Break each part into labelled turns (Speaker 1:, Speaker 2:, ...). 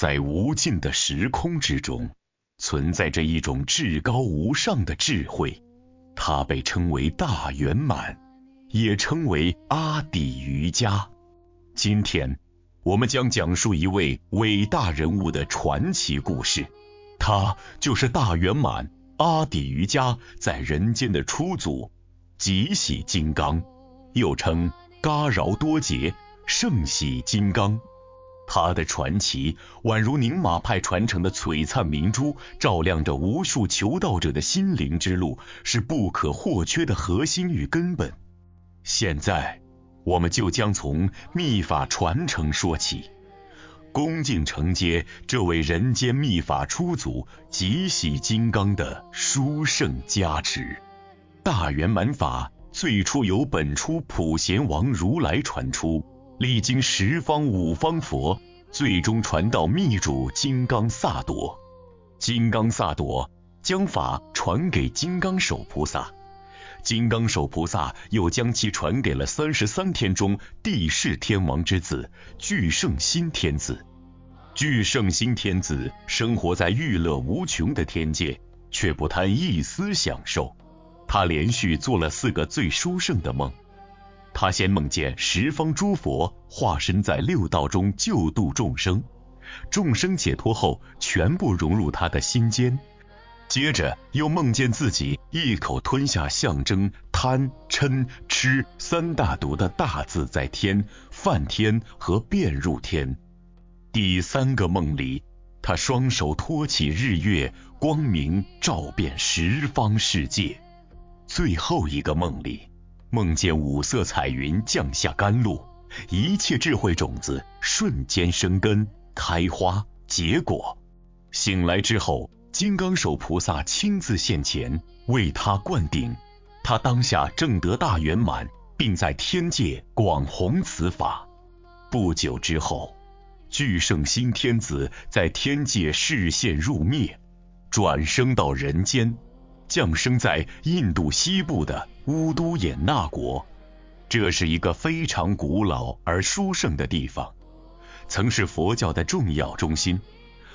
Speaker 1: 在无尽的时空之中，存在着一种至高无上的智慧，它被称为大圆满，也称为阿底瑜伽。今天我们将讲述一位伟大人物的传奇故事，他就是大圆满阿底瑜伽在人间的初祖吉喜金刚，又称嘎饶多杰、圣喜金刚。他的传奇宛如宁玛派传承的璀璨明珠，照亮着无数求道者的心灵之路，是不可或缺的核心与根本。现在我们就将从密法传承说起，恭敬承接这位人间密法初祖吉喜金刚的殊胜加持。大圆满法最初由本初普贤王如来传出，历经十方五方佛，最终传到密主金刚萨埵。金刚萨埵将法传给金刚手菩萨，金刚手菩萨又将其传给了33天中帝释天王之子具圣心天子。具圣心天子生活在欲乐无穷的天界，却不贪一丝享受。他连续做了4个最殊胜的梦。他先梦见十方诸佛化身在6道中救度众生，众生解脱后全部融入他的心间。接着又梦见自己一口吞下象征贪、嗔、痴3大毒的大自在天、梵天和遍入天。第3个梦里，他双手托起日月，光明照遍十方世界。最后一个梦里，梦见5色彩云降下甘露，一切智慧种子瞬间生根、开花、结果。醒来之后，金刚手菩萨亲自现前，为他灌顶，他当下正得大圆满，并在天界广弘此法。不久之后，具圣心天子在天界示现入灭，转生到人间，降生在印度西部的乌都衍那国。这是一个非常古老而殊胜的地方，曾是佛教的重要中心，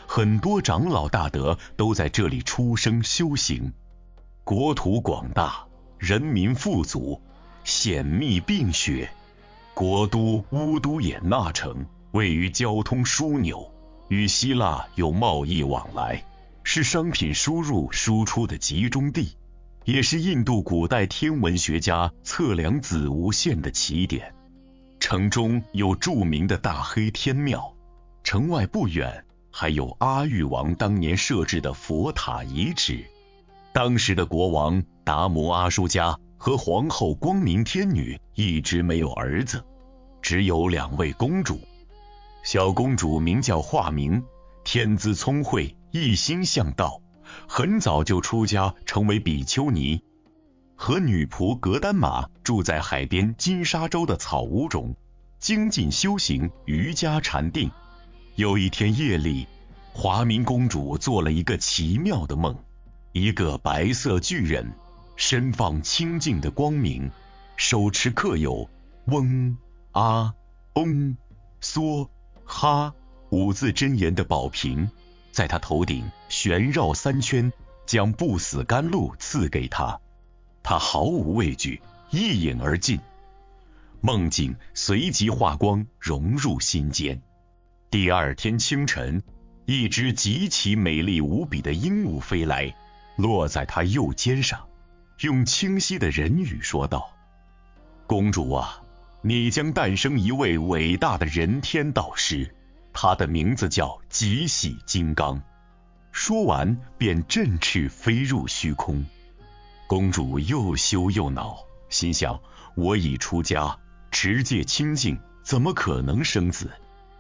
Speaker 1: 很多长老大德都在这里出生修行。国土广大，人民富足，险密并雪。国都乌都衍那城位于交通枢纽，与希腊有贸易往来，是商品输入输出的集中地，也是印度古代天文学家测量子午线的起点。城中有著名的大黑天庙，城外不远还有阿育王当年设置的佛塔遗址。当时的国王达摩阿输加和皇后光明天女一直没有儿子，只有2位公主。小公主名叫化明，天资聪慧，一心向道，很早就出家成为比丘尼，和女仆格丹玛住在海边金沙洲的草屋中，精进修行瑜伽禅定。有一天夜里，华明公主做了一个奇妙的梦，一个白色巨人，身放清净的光明，手持刻有嗡、阿、嗡、梭、哈5字真言的宝瓶，在他头顶旋绕3圈，将不死甘露赐给他。他毫无畏惧，一饮而尽。梦境随即化光，融入心间。第2天清晨，一只极其美丽无比的鹦鹉飞来，落在他右肩上，用清晰的人语说道：公主啊，你将诞生一位伟大的人天导师，他的名字叫吉喜金刚。说完便振翅飞入虚空。公主又羞又恼，心想：我已出家，持戒清净，怎么可能生子？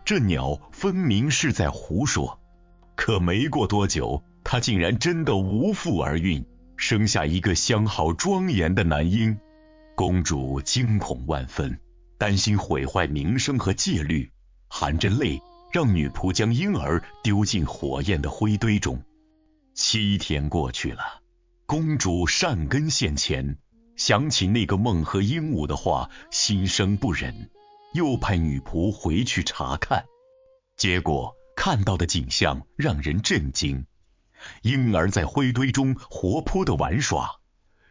Speaker 1: 这鸟分明是在胡说。可没过多久，她竟然真的无腹而孕，生下一个相好庄严的男婴。公主惊恐万分，担心毁坏名声和戒律，含着泪让女仆将婴儿丢进火焰的灰堆中。7天过去了，公主善根现前，想起那个梦和鹦鹉的话，心生不忍，又派女仆回去查看。结果看到的景象让人震惊。婴儿在灰堆中活泼地玩耍，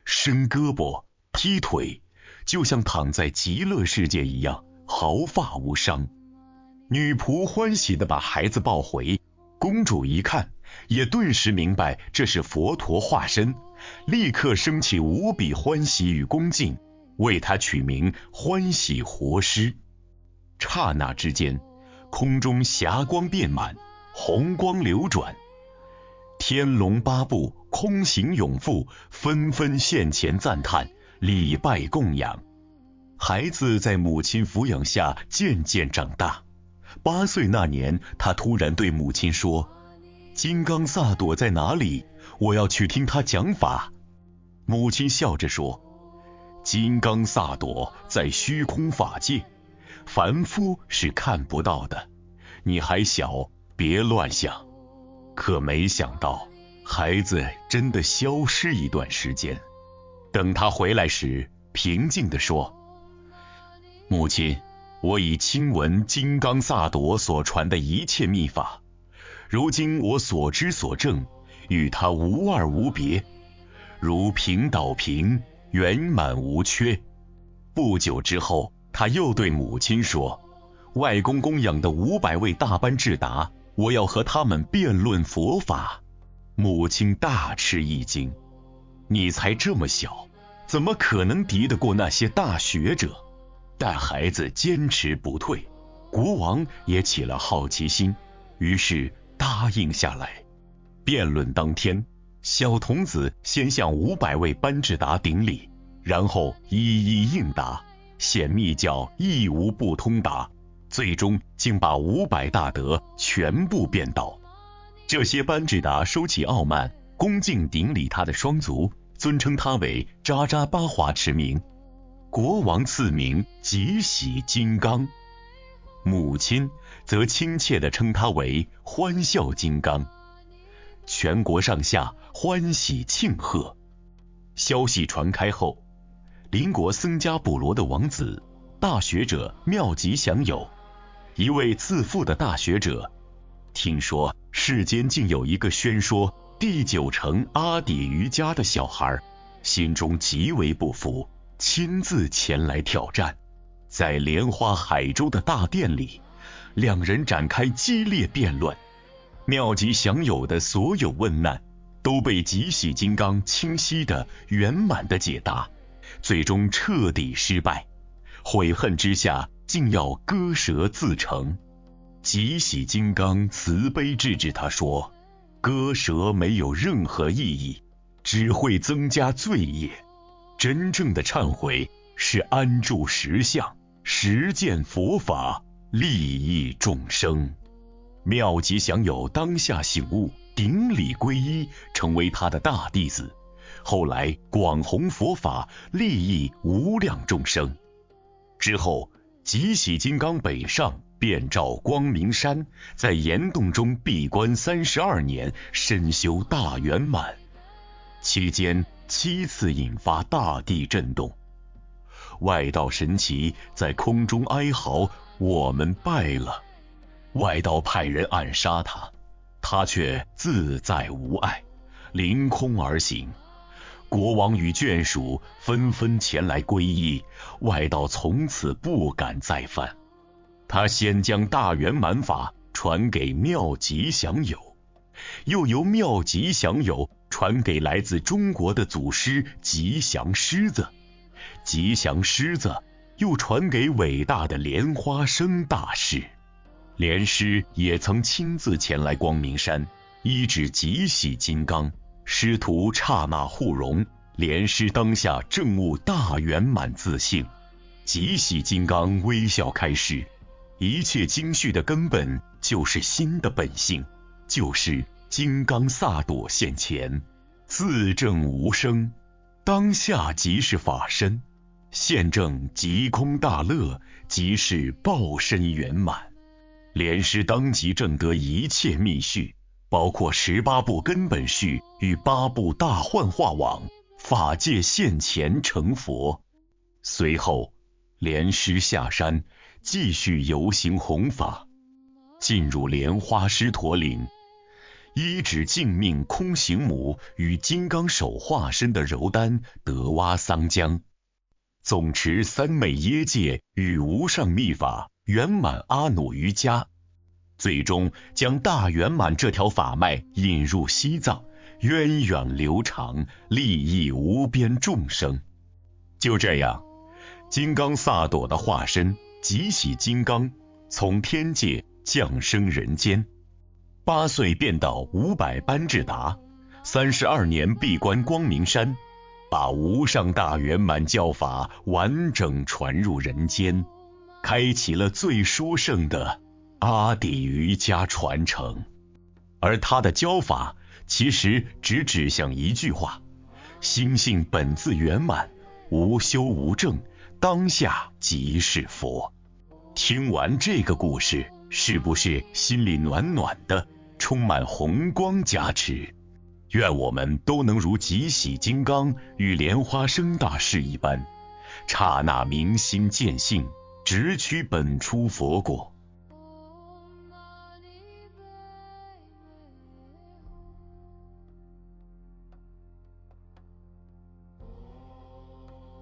Speaker 1: 伸胳膊踢腿，就像躺在极乐世界一样，毫发无伤。女仆欢喜地把孩子抱回，公主一看，也顿时明白这是佛陀化身，立刻升起无比欢喜与恭敬，为他取名欢喜活尸。刹那之间，空中霞光遍满，红光流转，天龙八部、空行勇父纷纷现前赞叹，礼拜供养。孩子在母亲抚养下渐渐长大。8岁那年，他突然对母亲说：金刚萨埵在哪里？我要去听他讲法。母亲笑着说：金刚萨埵在虚空法界，凡夫是看不到的，你还小，别乱想。可没想到，孩子真的消失一段时间。等他回来时，平静地说：母亲，我已亲闻金刚萨埵所传的一切秘法，如今我所知所证，与他无二无别，如平倒平，圆满无缺。不久之后，他又对母亲说：外公供养的500位大班智达，我要和他们辩论佛法。母亲大吃一惊：你才这么小，怎么可能敌得过那些大学者？但孩子坚持不退，国王也起了好奇心，于是答应下来。辩论当天，小童子先向500位班智达顶礼，然后一一应答，显密教一无不通达，最终竟把500大德全部辩倒。这些班智达收起傲慢，恭敬顶礼他的双足，尊称他为扎扎巴华持名。国王赐名吉喜金刚，母亲则亲切地称他为欢笑金刚。全国上下欢喜庆贺。消息传开后，邻国僧伽补罗的王子、大学者妙吉祥友，一位自负的大学者，听说世间竟有一个宣说第9层阿底瑜伽的小孩，心中极为不服，亲自前来挑战。在莲花海州的大殿里，两人展开激烈辩论。妙吉祥友的所有问难都被吉喜金刚清晰的圆满的解答，最终彻底失败。悔恨之下，竟要割舌自成。吉喜金刚慈悲制止他说：割舌没有任何意义，只会增加罪业。真正的忏悔是安住实相，实践佛法，利益众生。妙吉祥友当下醒悟，顶礼皈依，成为他的大弟子。后来广弘佛法，利益无量众生。之后，吉喜金刚北上，遍照光明山，在岩洞中闭关32年，深修大圆满。期间7次引发大地震动，外道神祇在空中哀嚎：我们败了。外道派人暗杀他，他却自在无碍，凌空而行。国王与眷属纷纷前来皈依，外道从此不敢再犯。他先将大圆满法传给妙吉祥友，又由妙吉祥友传给来自中国的祖师吉祥狮子，吉祥狮子又传给伟大的莲花生大师。莲师也曾亲自前来光明山医治吉喜金刚，师徒刹那互融，莲师当下证悟大圆满自性。吉喜金刚微笑开示：一切经序的根本就是心的本性，就是金刚萨埵现前，自证无生，当下即是法身，现证即空大乐，即是报身圆满。莲师当即证得一切密序，包括18部根本序与8部大幻化网，法界现前成佛。随后莲师下山继续游行弘法。进入莲花狮驼岭，依止净命空行母与金刚手化身的柔丹德洼桑江，总持三昧耶戒与无上密法圆满阿努瑜伽，最终将大圆满这条法脉引入西藏，源远流长，利益无边众生。就这样，金刚萨埵的化身极喜金刚从天界降生人间，8岁便到500班智达，32年闭关光明山，把无上大圆满教法完整传入人间，开启了最殊胜的阿底瑜伽传承。而他的教法其实只指向一句话：心性本自圆满，无修无证，当下即是佛。听完这个故事，是不是心里暖暖的，充满红光加持？愿我们都能如极喜金刚与莲花生大士一般，刹那明心见性，直趋本初佛果。